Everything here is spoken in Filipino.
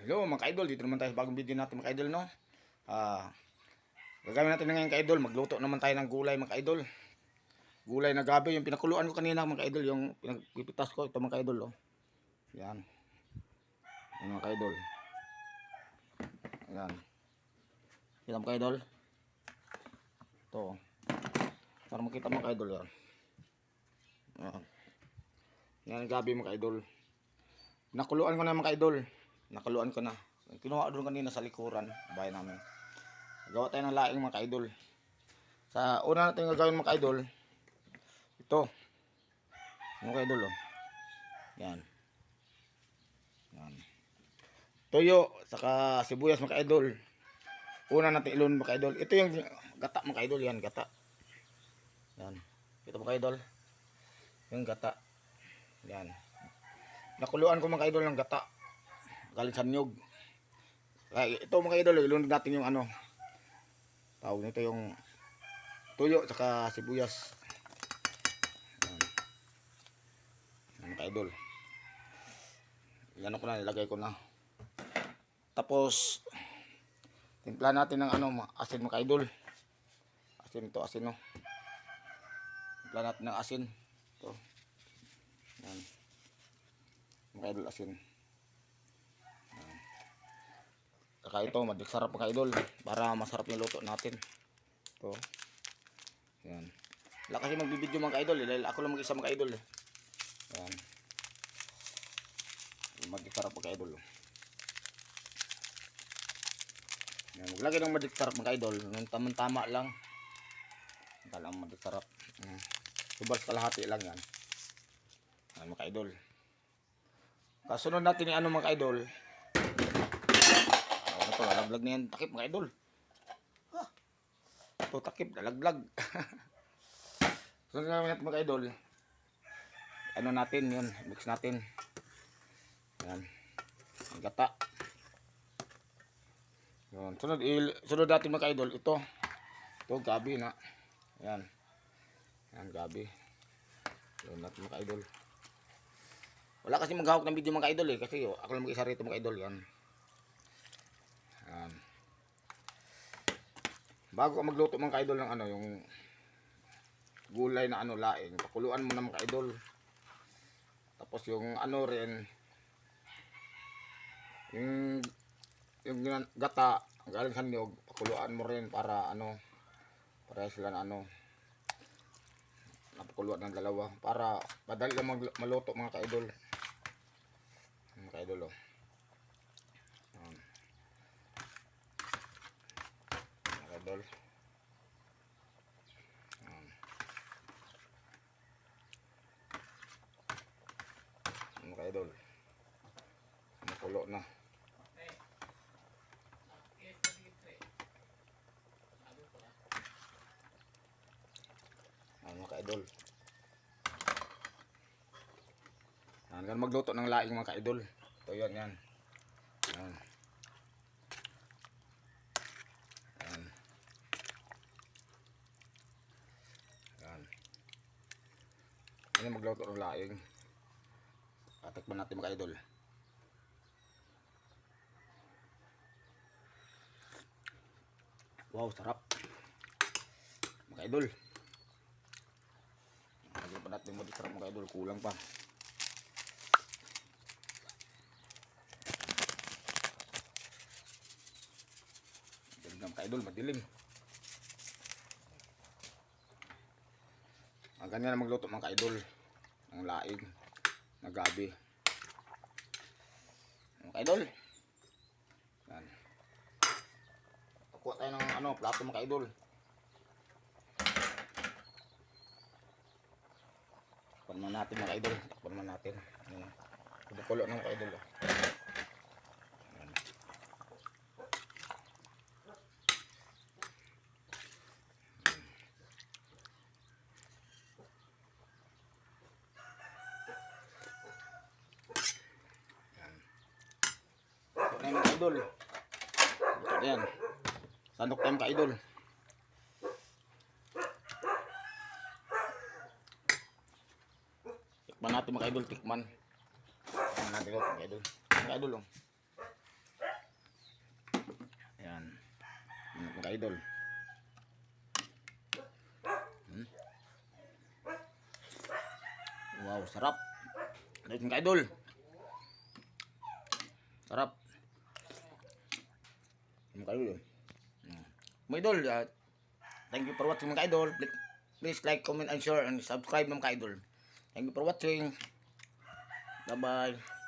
Hello mga ka-idol, dito naman tayo sa bagong video natin mga ka-idol, no? Gagawin natin na ngayon ka-idol, magluto naman tayo ng gulay mga ka-idol. Gulay na gabi, yung pinakuluan ko kanina mga ka-idol, yung pinagpipitas ko, ito mga ka-idol, oh. Yan. Yan mga ka-idol. Yan. Yan mga ka-idol. Ito. Para makita mga ka-idol yan. Yan. Yan gabi mga ka-idol. Nakuluan ko na mga ka-idol. Nakaluan ko na. Kinuha doon kanina sa likuran, bahay namin. Gawa tayo ng laing mga ka-idol. Sa una natin gagawin mga ka-idol, ito. Mga ka-idol, oh. Yan. Yan. Toyo, saka sibuyas mga ka-idol. Una natin ilun mga ka-idol. Ito yung gata mga ka-idol, yan, gata. Yan. Ito mga ka-idol. Yung gata. Yan. Nakuluan ko mga ka-idol ng gata. Galing sa niyog. Ito mga idol, ilunod natin yung ano. Tawag nito yung tuyo saka sibuyas. Yan mga idol. Yan ko na, nilagay ko na. Tapos timpla natin ng ano, asin mga idol. Asin to, asin no. Timpla natin ng asin. Ito. Yan. Mga idol, asin. Saka ito, sarap mga idol, para masarap yung luto natin. Ito. Yan. Wala kasi magbibideo mga idol, dahil ako lang mag-isa mga idol. Yan. Sarap mga idol. Yan. Maglagay ng sarap mga idol, nung tamang-tama lang. Talang sarap. Subas kalahati lang yan. Yan mga idol. Kasunod natin yung ano mga idol. Ito, nalaglag na yan. Takip mga idol. Ito, takip, nalaglag. So, namin natin mga idol. Ano natin yun, mix natin. Yan. Ang gata. Yan. Sunod natin mga idol. Ito, gabi na. Yan. Yan, gabi. Yan natin mga idol. Wala kasi maghawak ng video mga idol eh. Kasi ako lang mag-isa rito mga idol. Yan. Yan. Bago ka magluto mga ka-idol ng ano, yung gulay na ano, laing, pakuluan mo na mga ka-idol. Tapos yung ano rin, yung gata galing sa niyog, pakuluan mo rin para ano, para sila na ano, napakuluan ng dalawa para madali lang maluto mga ka-idol. Mga ka-idol, oh. Idol. Mga idol. Makulo na. Mga idol. Hanggang magluto ng laing mga idol. Ito yan, yan. Yan. Ini magluto ng laing. Tatakpan natin mga idol. Wow, sarap. Mga idol. Lagyan pa natin mo sarap mga idol. Kulang pa. Dilim na mga idol, madilim. Ang ganyan na magluto mga idol. Ang laing na gabi. Mga idol. Yan. Kuha tayo ng ano, plato mga idol. Takpan man natin mga idol. Takpan man natin. Kulo ng mga idol. Yan. Ito na yung mga idol. Ito na yan. Sandok tayo mga idol. Tikman natin mga idol, tikman. Tikman natin mga idol. Mga idol, oh. Mga idol. Wow, sarap. Ayos mga idol. Sarap. Mga idol. Mga idol, thank you for watching mga idol. Please like, comment, and share, and subscribe mga idol. Thank you for watching. Bye-bye.